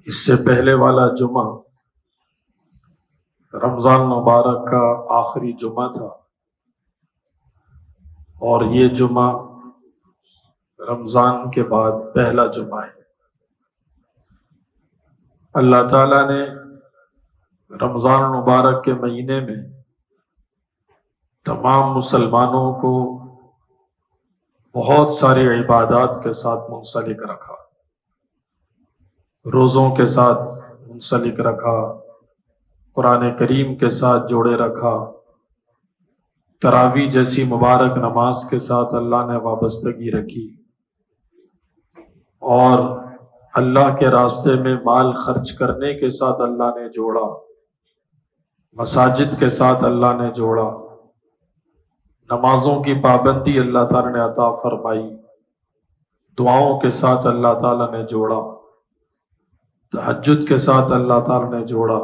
اس سے پہلے والا جمعہ رمضان مبارک کا آخری جمعہ تھا، اور یہ جمعہ رمضان کے بعد پہلا جمعہ ہے۔ اللہ تعالیٰ نے رمضان مبارک کے مہینے میں تمام مسلمانوں کو بہت ساری عبادات کے ساتھ منسلک رکھا، روزوں کے ساتھ منسلک رکھا، قرآن کریم کے ساتھ جوڑے رکھا، تراویح جیسی مبارک نماز کے ساتھ اللہ نے وابستگی رکھی، اور اللہ کے راستے میں مال خرچ کرنے کے ساتھ اللہ نے جوڑا، مساجد کے ساتھ اللہ نے جوڑا، نمازوں کی پابندی اللہ تعالیٰ نے عطا فرمائی، دعاؤں کے ساتھ اللہ تعالیٰ نے جوڑا، تہجد کے ساتھ اللہ تعالیٰ نے جوڑا،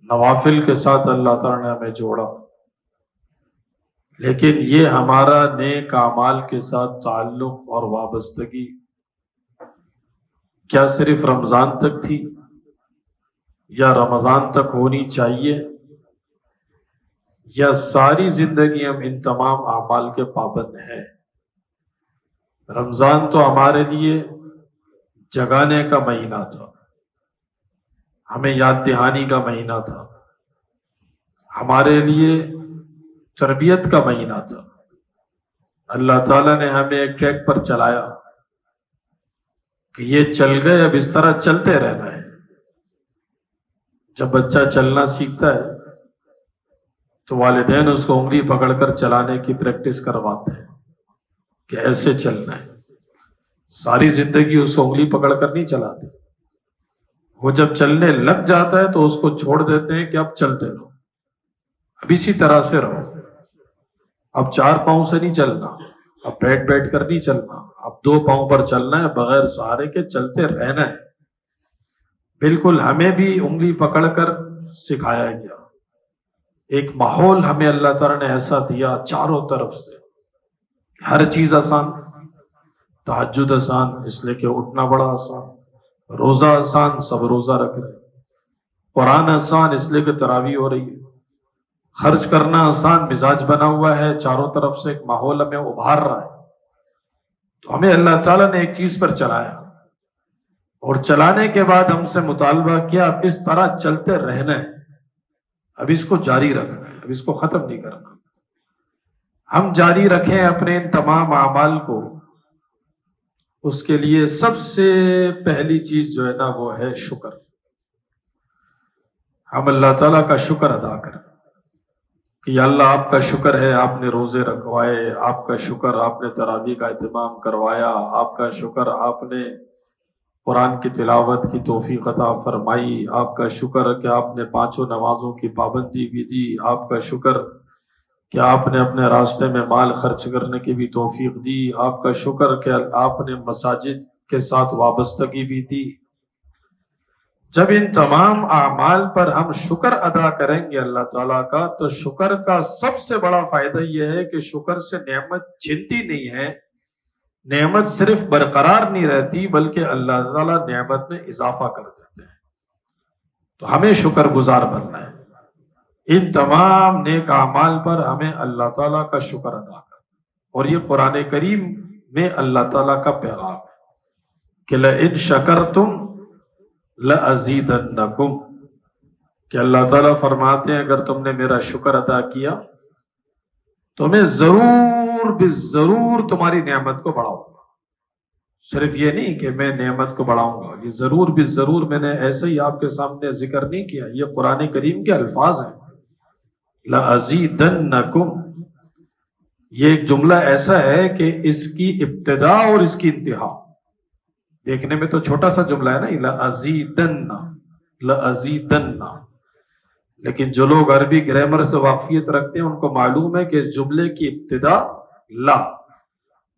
نوافل کے ساتھ اللہ تعالیٰ نے ہمیں جوڑا۔ لیکن یہ ہمارا نیک اعمال کے ساتھ تعلق اور وابستگی کیا صرف رمضان تک تھی، یا رمضان تک ہونی چاہیے، یا ساری زندگی ہم ان تمام اعمال کے پابند ہیں؟ رمضان تو ہمارے لیے جگانے کا مہینہ تھا، ہمیں یاد دہانی کا مہینہ تھا، ہمارے لیے تربیت کا مہینہ تھا۔ اللہ تعالیٰ نے ہمیں ایک ٹریک پر چلایا کہ یہ چل گئے، اب اس طرح چلتے رہنا ہے۔ جب بچہ چلنا سیکھتا ہے تو والدین اس کو انگلی پکڑ کر چلانے کی پریکٹس کرواتے ہیں کہ ایسے چلنا ہے۔ ساری زندگی اس کو انگلی پکڑ کر نہیں چلاتے، وہ جب چلنے لگ جاتا ہے تو اس کو چھوڑ دیتے ہیں کہ اب چلتے رہو، اب اسی طرح سے رہو، اب 4 پاؤں سے نہیں چلنا، اب بیٹھ بیٹھ کر نہیں چلنا، اب 2 پاؤں پر چلنا ہے، بغیر سہارے کے چلتے رہنا ہے۔ بالکل ہمیں بھی انگلی پکڑ کر سکھایا گیا، ایک ماحول ہمیں اللہ تعالیٰ نے ایسا دیا چاروں طرف سے، ہر چیز آسان، تہجد آسان اس لیے کہ اٹھنا بڑا آسان، روزہ آسان سب روزہ رکھ رہے، قرآن آسان اس لیے کہ تراویح ہو رہی ہے، خرچ کرنا آسان، مزاج بنا ہوا ہے، چاروں طرف سے ایک ماحول ہمیں ابھار رہا ہے۔ تو ہمیں اللہ تعالیٰ نے ایک چیز پر چلایا، اور چلانے کے بعد ہم سے مطالبہ کیا اب اس طرح چلتے رہنا ہے، اب اس کو جاری رکھنا ہے، اب اس کو ختم نہیں کرنا۔ ہم جاری رکھیں اپنے ان تمام اعمال کو، اس کے لیے سب سے پہلی چیز جو ہے نا وہ ہے شکر۔ ہم اللہ تعالیٰ کا شکر ادا کریں کہ یا اللہ آپ کا شکر ہے آپ نے روزے رکھوائے، آپ کا شکر آپ نے تراویح کا اہتمام کروایا، آپ کا شکر آپ نے قرآن کی تلاوت کی توفیق عطا فرمائی، آپ کا شکر کہ آپ نے 5 نمازوں کی پابندی بھی دی، آپ کا شکر کہ آپ نے اپنے راستے میں مال خرچ کرنے کی بھی توفیق دی، آپ کا شکر کہ آپ نے مساجد کے ساتھ وابستگی بھی دی۔ جب ان تمام اعمال پر ہم شکر ادا کریں گے اللہ تعالیٰ کا، تو شکر کا سب سے بڑا فائدہ یہ ہے کہ شکر سے نعمت چھنتی نہیں ہے، نعمت صرف برقرار نہیں رہتی بلکہ اللہ تعالیٰ نعمت میں اضافہ کر دیتے ہیں۔ تو ہمیں شکر گزار بننا ہے، ان تمام نیک اعمال پر ہمیں اللہ تعالیٰ کا شکر ادا کرنا، اور یہ قرآن کریم میں اللہ تعالیٰ کا پیغام ہے کہ لَإِن شَكَرْتُمْ لَأَزِيدَنَّكُمْ، کہ اللہ تعالیٰ فرماتے ہیں اگر تم نے میرا شکر ادا کیا تو میں ضرور ضرور تمہاری نعمت کو بڑھاؤں گا۔ صرف یہ نہیں کہ میں نعمت کو بڑھاؤں گا، یہ ضرور ضرور میں نے ایسے ہی آپ کے سامنے ذکر نہیں کیا، یہ قرآن کریم کے الفاظ ہیں، لَأَزِيدَنَّكُمْ۔ یہ ایک جملہ ایسا ہے کہ اس کی ابتدا اور اس کی انتہا دیکھنے میں تو چھوٹا سا جملہ ہے نا، لَأَزِيدَنَّ لَأَزِيدَنَّ، لیکن جو لوگ عربی گرامر سے واقفیت رکھتے ہیں ان کو معلوم ہے کہ اس جملے کی ابتدا لا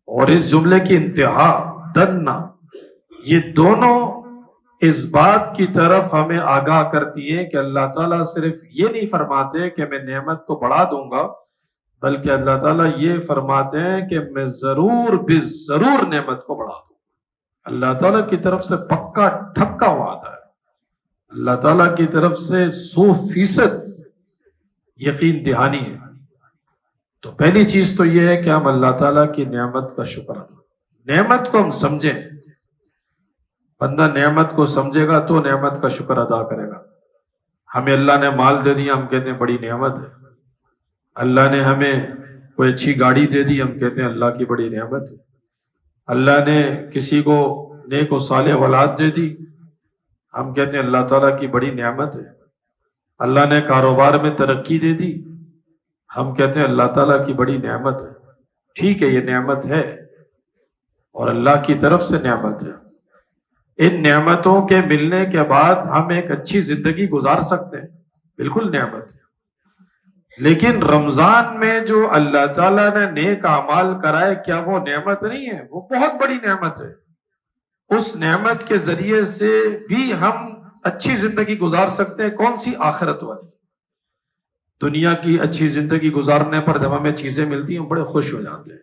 اور اس جملے کی انتہا دنّا، یہ دونوں اس بات کی طرف ہمیں آگاہ کرتی ہیں کہ اللہ تعالیٰ صرف یہ نہیں فرماتے کہ میں نعمت کو بڑھا دوں گا، بلکہ اللہ تعالیٰ یہ فرماتے ہیں کہ میں ضرور نعمت کو بڑھا دوں گا۔ اللہ تعالیٰ کی طرف سے پکا ٹھکا وعدہ ہے، اللہ تعالیٰ کی طرف سے 100% یقین دہانی ہے۔ تو پہلی چیز تو یہ ہے کہ ہم اللہ تعالیٰ کی نعمت کا شکر ادا کریں، نعمت کو ہم سمجھیں۔ بندہ نعمت کو سمجھے گا تو نعمت کا شکر ادا کرے گا۔ ہمیں اللہ نے مال دے دیا، ہم کہتے ہیں بڑی نعمت ہے۔ اللہ نے ہمیں کوئی اچھی گاڑی دے دی، ہم کہتے ہیں اللہ کی بڑی نعمت ہے۔ اللہ نے کسی کو نیک و صالح اولاد دے دی، ہم کہتے ہیں اللہ تعالیٰ کی بڑی نعمت ہے۔ اللہ نے کاروبار میں ترقی دے دی، ہم کہتے ہیں اللہ تعالیٰ کی بڑی نعمت ہے۔ ٹھیک ہے، یہ نعمت ہے اور اللہ کی طرف سے نعمت ہے۔ ان نعمتوں کے ملنے کے بعد ہم ایک اچھی زندگی گزار سکتے ہیں، بالکل نعمت ہے۔ لیکن رمضان میں جو اللہ تعالیٰ نے نیک اعمال کرائے، کیا وہ نعمت نہیں ہے؟ وہ بہت بڑی نعمت ہے۔ اس نعمت کے ذریعے سے بھی ہم اچھی زندگی گزار سکتے ہیں۔ کون سی؟ آخرت والی۔ دنیا کی اچھی زندگی گزارنے پر جب ہمیں چیزیں ملتی ہیں بڑے خوش ہو جاتے ہیں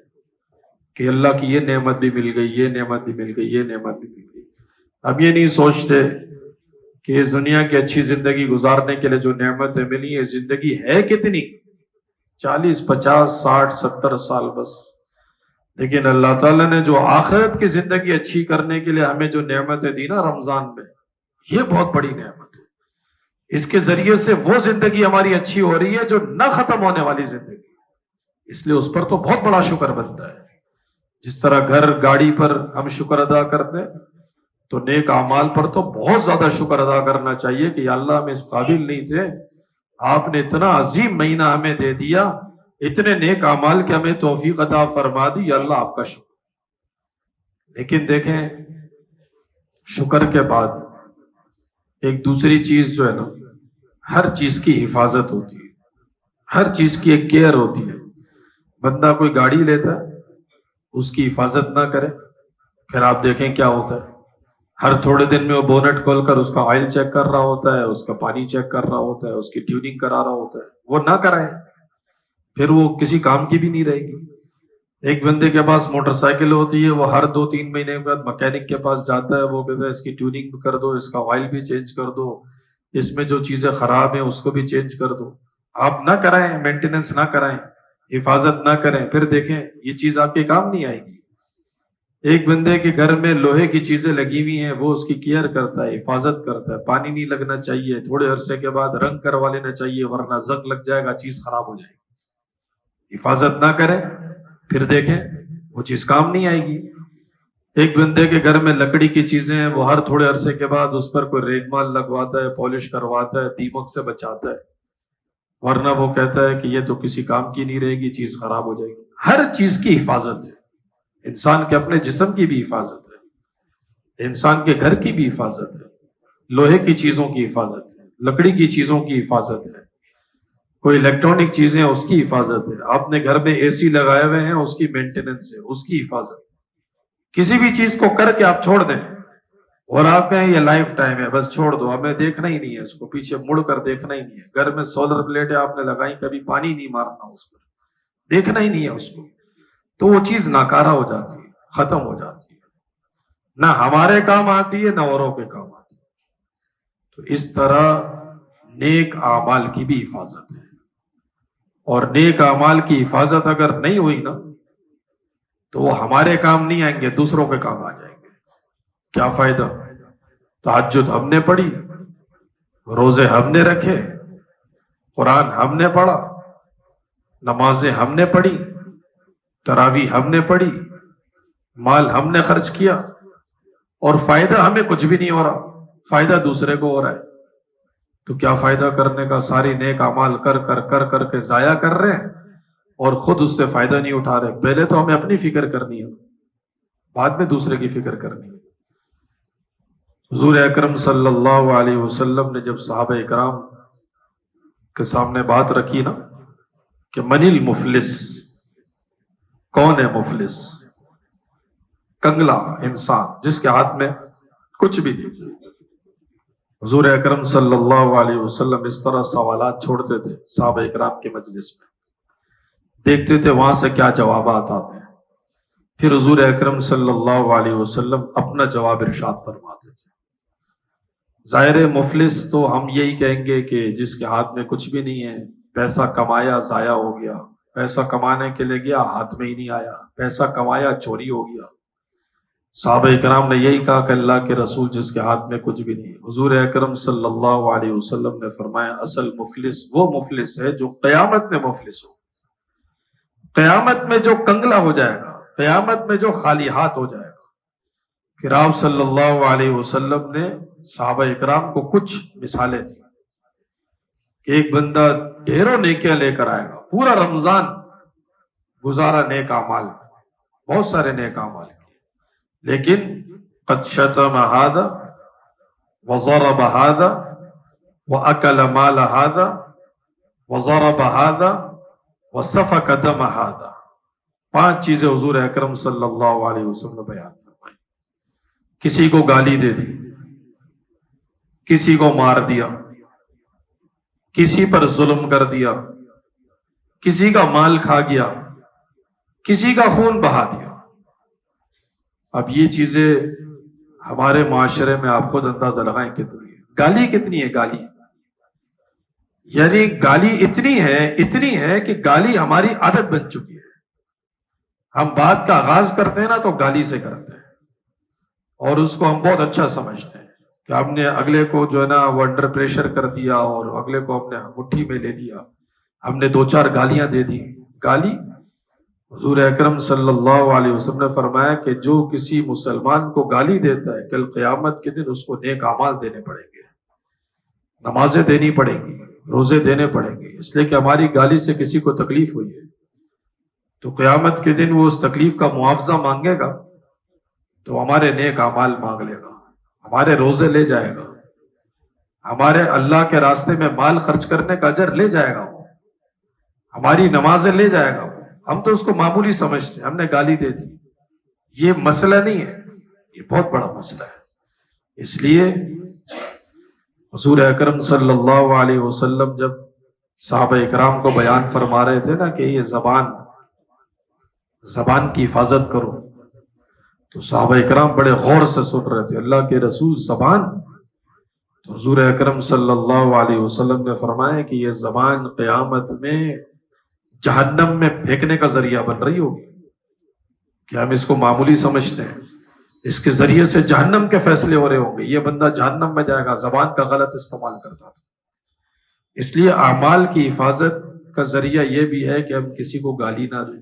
کہ اللہ کی یہ نعمت بھی مل گئی، یہ نعمت بھی مل گئی، یہ نعمت بھی مل گئی۔ اب یہ نہیں سوچتے کہ اس دنیا کی اچھی زندگی گزارنے کے لیے جو نعمتیں ملی ہیں، زندگی ہے کتنی؟ 40 50 60 70 سال بس۔ لیکن اللہ تعالیٰ نے جو آخرت کی زندگی اچھی کرنے کے لیے ہمیں جو نعمتیں دی نا رمضان میں، یہ بہت بڑی نعمت ہے۔ اس کے ذریعے سے وہ زندگی ہماری اچھی ہو رہی ہے جو نہ ختم ہونے والی زندگی، اس لیے اس پر تو بہت بڑا شکر بنتا ہے۔ جس طرح گھر گاڑی پر ہم شکر ادا کرتے ہیں، تو نیک اعمال پر تو بہت زیادہ شکر ادا کرنا چاہیے کہ یا اللہ ہم اس قابل نہیں تھے، آپ نے اتنا عظیم مہینہ ہمیں دے دیا، اتنے نیک اعمال کے ہمیں توفیق عطا فرما دی، یا اللہ آپ کا شکر۔ لیکن دیکھیں، شکر کے بعد ایک دوسری چیز جو ہے نا، ہر چیز کی حفاظت ہوتی ہے، ہر چیز کی ایک کیئر ہوتی ہے۔ بندہ کوئی گاڑی لیتا ہے، اس کی حفاظت نہ کرے، پھر آپ دیکھیں کیا ہوتا ہے۔ ہر تھوڑے دن میں وہ بونٹ کھول کر اس کا آئل چیک کر رہا ہوتا ہے، اس کا پانی چیک کر رہا ہوتا ہے، اس کی ٹیوننگ کرا رہا ہوتا ہے۔ وہ نہ کرائے پھر وہ کسی کام کی بھی نہیں رہے گی۔ ایک بندے کے پاس موٹر سائیکل ہوتی ہے، وہ ہر 2-3 مہینے کے بعد مکینک کے پاس جاتا ہے، وہ کہتا ہے اس کی ٹیوننگ کر دو، اس کا آئل بھی چینج کر دو، اس میں جو چیزیں خراب ہیں اس کو بھی چینج کر دو۔ آپ نہ کرائیں، مینٹیننس نہ کرائیں، حفاظت نہ کریں، پھر دیکھیں یہ چیز آپ کے کام نہیں آئے گی۔ ایک بندے کے گھر میں لوہے کی چیزیں لگی ہوئی ہیں، وہ اس کی کیئر کرتا ہے، حفاظت کرتا ہے، پانی نہیں لگنا چاہیے، تھوڑے عرصے کے بعد رنگ کروا لینا چاہیے ورنہ زنگ لگ جائے گا، چیز خراب ہو جائے گی۔ حفاظت نہ کریں، پھر دیکھیں وہ چیز کام نہیں آئے گی۔ ایک بندے کے گھر میں لکڑی کی چیزیں ہیں، وہ ہر تھوڑے عرصے کے بعد اس پر کوئی ریگمال لگواتا ہے، پالش کرواتا ہے، دیمک سے بچاتا ہے، ورنہ وہ کہتا ہے کہ یہ تو کسی کام کی نہیں رہے گی، چیز خراب ہو جائے گی۔ ہر چیز کی حفاظت ہے، انسان کے اپنے جسم کی بھی حفاظت ہے، انسان کے گھر کی بھی حفاظت ہے، لوہے کی چیزوں کی حفاظت ہے، لکڑی کی چیزوں کی حفاظت ہے، کوئی الیکٹرانک چیزیں اس کی حفاظت ہے، آپ نے گھر میں اے سی لگائے ہوئے ہیں اس کی مینٹیننس ہے، اس کی حفاظت ہے۔ کسی بھی چیز کو کر کے آپ چھوڑ دیں اور آپ کہیں یہ لائف ٹائم ہے بس چھوڑ دو، ہمیں دیکھنا ہی نہیں ہے اس کو، پیچھے مڑ کر دیکھنا ہی نہیں ہے۔ گھر میں سولر پلیٹیں آپ نے لگائی، کبھی پانی نہیں مارنا اس پر، دیکھنا ہی نہیں ہے اس کو، تو وہ چیز ناکارہ ہو جاتی ہے، ختم ہو جاتی ہے، نہ ہمارے کام آتی ہے نہ اوروں کے کام آتی ہے۔ تو اس طرح نیک اعمال کی بھی حفاظت ہے، اور نیک اعمال کی حفاظت اگر نہیں ہوئی نا تو وہ ہمارے کام نہیں آئیں گے، دوسروں کے کام آ جائیں گے۔ کیا فائدہ؟ تہجد ہم نے پڑھی، روزے ہم نے رکھے، قرآن ہم نے پڑھا، نمازیں ہم نے پڑھی، تراویح ہم نے پڑھی، مال ہم نے خرچ کیا، اور فائدہ ہمیں کچھ بھی نہیں ہو رہا، فائدہ دوسرے کو ہو رہا ہے۔ تو کیا فائدہ کرنے کا؟ ساری نیک اعمال کر کے ضائع کر رہے ہیں اور خود اس سے فائدہ نہیں اٹھا رہے۔ پہلے تو ہمیں اپنی فکر کرنی ہے، بعد میں دوسرے کی فکر کرنی ہے۔ حضور اکرم صلی اللہ علیہ وسلم نے جب صحابہ اکرام کے سامنے بات رکھی نا کہ من المفلس، کون ہے مفلس؟ کنگلا انسان جس کے ہاتھ میں کچھ بھی نہیں۔ حضور اکرم صلی اللہ علیہ وسلم اس طرح سوالات چھوڑتے تھے صحابہ اکرام کے مجلس میں، دیکھتے تھے وہاں سے کیا جوابات آتے ہیں۔ پھر حضور اکرم صلی اللہ علیہ وسلم اپنا جواب ارشاد فرماتے تھے. ظاہر مفلس تو ہم یہی کہیں گے کہ جس کے ہاتھ میں کچھ بھی نہیں ہے، پیسہ کمایا ضائع ہو گیا، پیسہ کمانے کے لیے گیا ہاتھ میں ہی نہیں آیا، پیسہ کمایا چوری ہو گیا. صحابہ کرام نے یہی کہا کہ اللہ کے رسول جس کے ہاتھ میں کچھ بھی نہیں. حضور اکرم صلی اللہ علیہ وسلم نے فرمایا اصل مفلس وہ مفلس ہے جو قیامت میں مفلس ہو، قیامت میں جو کنگلا ہو جائے گا، قیامت میں جو خالی ہاتھ ہو جائے گا. پھر آپ صلی اللہ علیہ وسلم نے صحابہ اکرام کو کچھ مثالیں دی کہ ایک بندہ ڈھیروں نیکیاں لے کر آئے گا، پورا رمضان گزارا نیک اعمال، بہت سارے نیک اعمال کیے، لیکن قد شتم هذا وضرب هذا واكل مال هذا وضرب هذا وسفك دم هذا. 5 چیزیں حضور اکرم صلی اللہ علیہ وسلم نے بیان فرمائی. کسی کو گالی دے دی، کسی کو مار دیا، کسی پر ظلم کر دیا، کسی کا مال کھا گیا، کسی کا خون بہا دیا. اب یہ چیزیں ہمارے معاشرے میں آپ خود اندازہ لگائیں کتنی ہے. گالی کتنی ہے؟ گالی یعنی گالی اتنی ہے کہ گالی ہماری عادت بن چکی ہے. ہم بات کا آغاز کرتے ہیں نا تو گالی سے کرتے ہیں، اور اس کو ہم بہت اچھا سمجھتے ہیں کہ ہم نے اگلے کو جو ہے نا وہ انڈر پریشر کر دیا اور اگلے کو ہم نے مٹھی میں لے لیا، ہم نے 2-4 گالیاں دے دی. گالی حضور اکرم صلی اللہ علیہ وسلم نے فرمایا کہ جو کسی مسلمان کو گالی دیتا ہے کل قیامت کے دن اس کو نیک اعمال دینے پڑیں گے، نمازیں دینی پڑیں گی، روزے دینے پڑیں گے، اس لیے کہ ہماری گالی سے کسی کو تکلیف ہوئی ہے تو قیامت کے دن وہ اس تکلیف کا معاوضہ مانگے گا تو ہمارے نیک اعمال مانگ لے گا، ہمارے روزے لے جائے گا، ہمارے اللہ کے راستے میں مال خرچ کرنے کا اجر لے جائے گا، وہ ہماری نمازیں لے جائے گا. ہم تو اس کو معمولی سمجھتے ہیں، ہم نے گالی دے دی. یہ مسئلہ نہیں ہے، یہ بہت بڑا مسئلہ ہے. اس لیے حضور اکرم صلی اللہ علیہ وسلم جب صحابہ اکرام کو بیان فرما رہے تھے نا کہ یہ زبان کی حفاظت کرو، تو صحابہ اکرام بڑے غور سے سن رہے تھے. اللہ کے رسول زبان؟ تو حضور اکرم صلی اللہ علیہ وسلم نے فرمایا کہ یہ زبان قیامت میں جہنم میں پھینکنے کا ذریعہ بن رہی ہوگی. کہ ہم اس کو معمولی سمجھتے ہیں، اس کے ذریعے سے جہنم کے فیصلے ہو رہے ہوں گے، یہ بندہ جہنم میں جائے گا، زبان کا غلط استعمال کرتا تھا. اس لیے اعمال کی حفاظت کا ذریعہ یہ بھی ہے کہ ہم کسی کو گالی نہ دیں،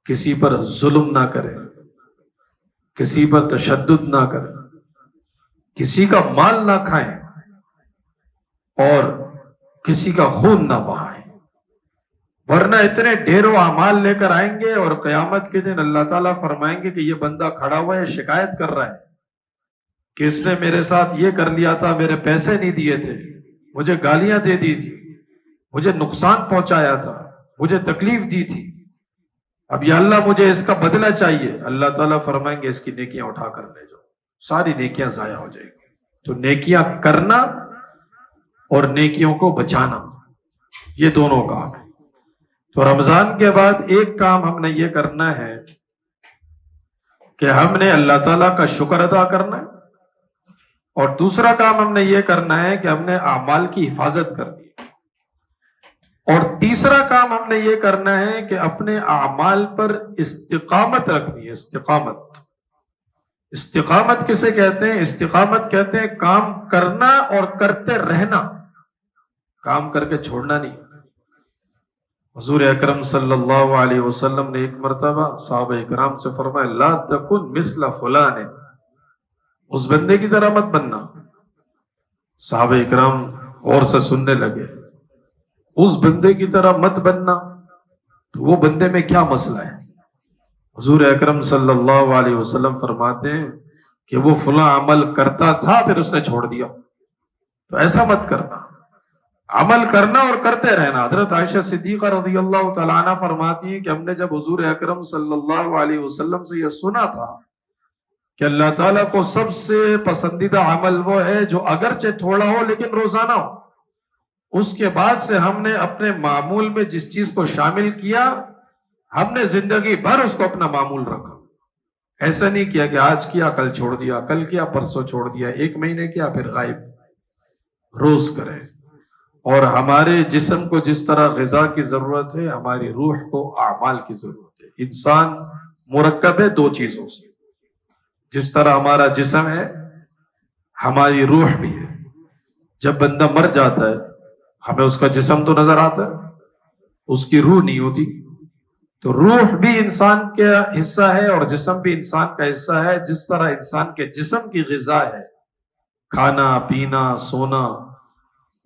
کسی پر ظلم نہ کریں، کسی پر تشدد نہ کریں، کسی کا مال نہ کھائیں اور کسی کا خون نہ بہائیں. ورنہ اتنے ڈھیروں اعمال لے کر آئیں گے اور قیامت کے دن اللہ تعالیٰ فرمائیں گے کہ یہ بندہ کھڑا ہوا ہے، شکایت کر رہا ہے کہ اس نے میرے ساتھ یہ کر لیا تھا، میرے پیسے نہیں دیے تھے، مجھے گالیاں دے دی تھی، مجھے نقصان پہنچایا تھا، مجھے تکلیف دی تھی، اب یا اللہ مجھے اس کا بدلہ چاہیے. اللہ تعالیٰ فرمائیں گے اس کی نیکیاں اٹھا کر لے جاؤ. ساری نیکیاں ضائع ہو جائیں گی. تو نیکیاں کرنا اور نیکیوں کو بچانا، یہ دونوں کام ہیں. تو رمضان کے بعد ایک کام ہم نے یہ کرنا ہے کہ ہم نے اللہ تعالیٰ کا شکر ادا کرنا ہے، اور دوسرا کام ہم نے یہ کرنا ہے کہ ہم نے اعمال کی حفاظت کرنی ہے، اور تیسرا کام ہم نے یہ کرنا ہے کہ اپنے اعمال پر استقامت رکھنی ہے. استقامت کسے کہتے ہیں؟ استقامت کہتے ہیں کام کرنا اور کرتے رہنا، کام کر کے چھوڑنا نہیں. حضور اکرم صلی اللہ علیہ وسلم نے ایک مرتبہ صحابہ اکرام سے فرمایا لا تکن مثل فلان، اس بندے کی طرح مت بننا. صحابہ اکرام غور سے سننے لگے، اس بندے کی طرح مت بننا، تو وہ بندے میں کیا مسئلہ ہے؟ حضور اکرم صلی اللہ علیہ وسلم فرماتے ہیں کہ وہ فلاں عمل کرتا تھا پھر اس نے چھوڑ دیا، تو ایسا مت کرنا، عمل کرنا اور کرتے رہنا. حضرت عائشہ صدیقہ رضی اللہ تعالیٰ عنہ فرماتی ہیں کہ ہم نے جب حضور اکرم صلی اللہ علیہ وسلم سے یہ سنا تھا کہ اللہ تعالیٰ کو سب سے پسندیدہ عمل وہ ہے جو اگرچہ تھوڑا ہو لیکن روزانہ ہو، اس کے بعد سے ہم نے اپنے معمول میں جس چیز کو شامل کیا ہم نے زندگی بھر اس کو اپنا معمول رکھا. ایسا نہیں کیا کہ آج کیا کل چھوڑ دیا، کل کیا پرسوں چھوڑ دیا، ایک مہینے کیا پھر غائب. روز کریں. اور ہمارے جسم کو جس طرح غذا کی ضرورت ہے، ہماری روح کو اعمال کی ضرورت ہے. انسان مرکب ہے دو چیزوں سے. جس طرح ہمارا جسم ہے، ہماری روح بھی ہے. جب بندہ مر جاتا ہے ہمیں اس کا جسم تو نظر آتا ہے، اس کی روح نہیں ہوتی. تو روح بھی انسان کا حصہ ہے اور جسم بھی انسان کا حصہ ہے. جس طرح انسان کے جسم کی غذا ہے کھانا پینا سونا،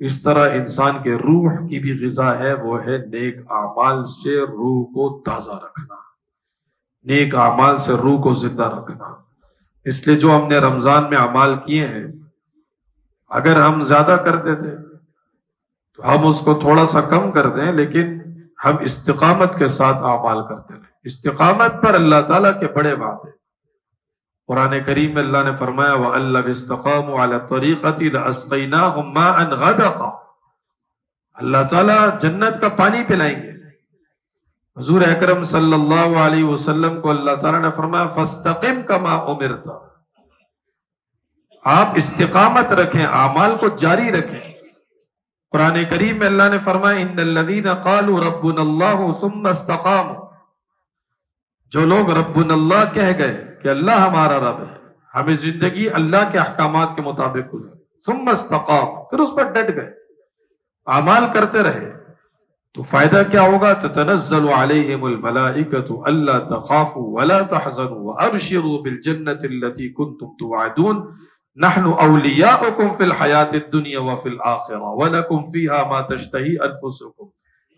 اس طرح انسان کے روح کی بھی غذا ہے، وہ ہے نیک اعمال سے روح کو تازہ رکھنا، نیک اعمال سے روح کو زندہ رکھنا. اس لیے جو ہم نے رمضان میں اعمال کیے ہیں، اگر ہم زیادہ کرتے تھے تو ہم اس کو تھوڑا سا کم کر دیں، لیکن ہم استقامت کے ساتھ اعمال کرتے رہیں. استقامت پر اللہ تعالیٰ کے بڑے وعدے. قرآن کریم میں اللہ نے فرمایا وَأَن لَّوِ اسْتَقَامُوا عَلَى الطَّرِيقَةِ لَأَسْقَيْنَاهُم مَّاءً غَدَقًا. اللہ تعالیٰ جنت کا پانی پلائیں گے. حضور اکرم صلی اللہ علیہ وسلم کو اللہ تعالیٰ نے فرمایا فَاسْتَقِمْ كَمَا أُمِرْتَ. آپ استقامت رکھیں، اعمال کو جاری رکھیں. قرآن کریم میں اللہ نے فرمایا ان الذین قالوا ربنا اللہ ثم استقاموا. جو لوگ ربنا اللہ کہہ گئے کہ اللہ ہمارا رب ہے، ہمیں زندگی اللہ کے احکامات کے مطابق گزرے، ثم استقاموا، پھر اس پر ڈٹ گئے، اعمال کرتے رہے، تو فائدہ کیا ہوگا؟ تتنزل علیہم الملائکۃ الا تخافوا ولا تحزنوا وابشروا بالجنة التي كنتم توعدون نحن اولیاؤکم فی الحیات الدنیا وفی الآخرہ ولکم فیہا ما تشتہی انفسکم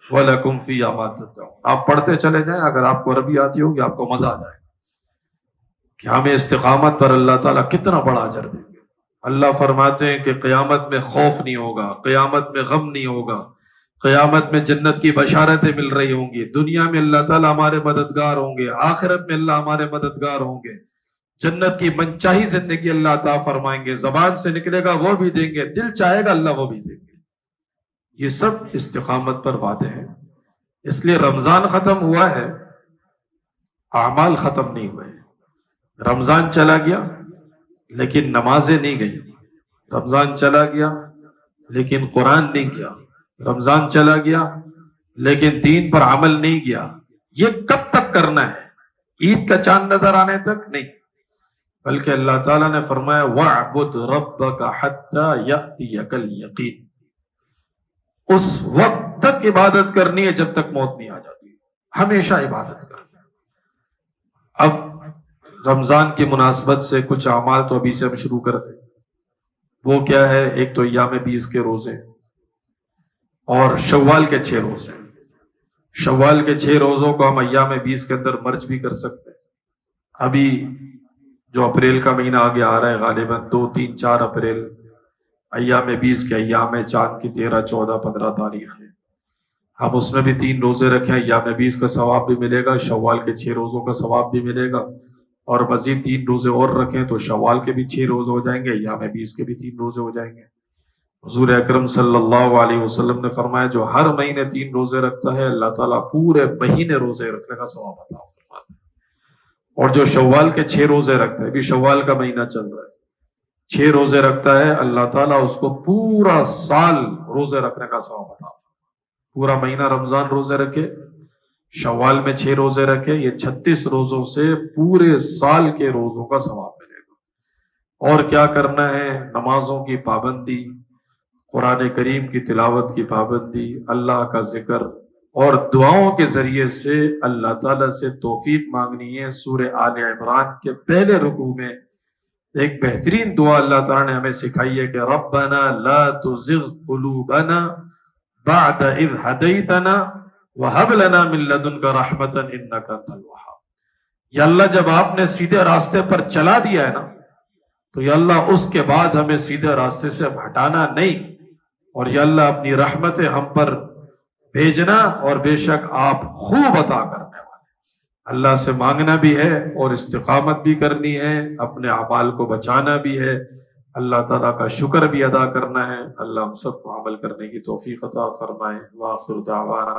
ولکم فیہا ما تدعون. آپ پڑھتے چلے جائیں، اگر آپ کو عربی آتی ہوگی آپ کو مزہ آ جائے کہ ہمیں استقامت پر اللہ تعالیٰ کتنا بڑا اجر دیں گے. اللہ فرماتے ہیں کہ قیامت میں خوف نہیں ہوگا، قیامت میں غم نہیں ہوگا، قیامت میں جنت کی بشارتیں مل رہی ہوں گی. دنیا میں اللہ تعالیٰ ہمارے مددگار ہوں گے، آخرت میں اللہ ہمارے مددگار ہوں گے. جنت کی منچاہی زندگی اللہ عطا فرمائیں گے، زبان سے نکلے گا وہ بھی دیں گے، دل چاہے گا اللہ وہ بھی دیں گے. یہ سب استقامت پر وعدے ہیں. اس لیے رمضان ختم ہوا ہے، اعمال ختم نہیں ہوئے. رمضان چلا گیا لیکن نمازیں نہیں گئی، رمضان چلا گیا لیکن قرآن نہیں کیا، رمضان چلا گیا لیکن دین پر عمل نہیں کیا. یہ کب تک کرنا ہے؟ عید کا چاند نظر آنے تک نہیں، بلکہ اللہ تعالیٰ نے فرمایا وَاعْبُدْ رَبَّكَ حَتَّى يَأْتِيَكَ الْيَقِينُ. اس وقت تک عبادت کرنی ہے جب تک موت نہیں آ جاتی، ہمیشہ عبادت کرنی. اب رمضان کی مناسبت سے کچھ اعمال تو ابھی سے ہم شروع کر دیں. وہ کیا ہے؟ ایک تو ایام 20 کے روزے اور شوال کے 6 روزے. شوال کے 6 روزوں کو ہم ایام 20 کے اندر مرج بھی کر سکتے ہیں. ابھی جو اپریل کا مہینہ آگے آ رہا ہے، غالباً 2، 3، 4 اپریل ایام 20 کے ایام ہے، چاند کی 13، 14، 15 تاریخ ہے. ہم اس میں بھی 3 روزے رکھیں، ایام 20 کا ثواب بھی ملے گا، شوال کے 6 روزوں کا ثواب بھی ملے گا. اور مزید 3 روزے اور رکھیں تو شوال کے بھی 6 روزے ہو جائیں گے، ایام 20 کے بھی 3 روزے ہو جائیں گے. حضور اکرم صلی اللہ علیہ وسلم نے فرمایا جو ہر مہینے 3 روزے رکھتا ہے اللہ تعالیٰ پورے مہینے روزے رکھنے کا ثواب عطا فرماتا ہے. اور جو شوال کے 6 روزے رکھتا ہے، ابھی شوال کا مہینہ چل رہا ہے، 6 روزے رکھتا ہے، اللہ تعالیٰ اس کو پورا سال روزے رکھنے کا ثواب عطا. پورا مہینہ رمضان روزے رکھے، شوال میں 6 روزے رکھے، یہ 36 روزوں سے پورے سال کے روزوں کا ثواب ملے گا. اور کیا کرنا ہے؟ نمازوں کی پابندی، قرآن کریم کی تلاوت کی پابندی، اللہ کا ذکر اور دعاؤں کے ذریعے سے اللہ تعالیٰ سے توفیق مانگنی ہے. سورہ آل عمران کے پہلے رکوع میں ایک بہترین دعا اللہ تعالیٰ نے ہمیں سکھائی ہے کہ ربنا لا تزغ قلوبنا بعد اذ ہدیتنا وہب لنا من لدنک رحمۃ انک انت الوہاب. یا اللہ جب آپ نے سیدھے راستے پر چلا دیا ہے نا، تو یا اللہ اس کے بعد ہمیں سیدھے راستے سے اب ہٹانا نہیں، اور یا اللہ اپنی رحمت ہم پر بھیجنا، اور بے شک آپ خوب عطا کرنے والے. اللہ سے مانگنا بھی ہے اور استقامت بھی کرنی ہے، اپنے اعمال کو بچانا بھی ہے، اللہ تعالیٰ کا شکر بھی ادا کرنا ہے. اللہ ہم سب کو عمل کرنے کی توفیق عطا فرمائے. وآخر دعوانا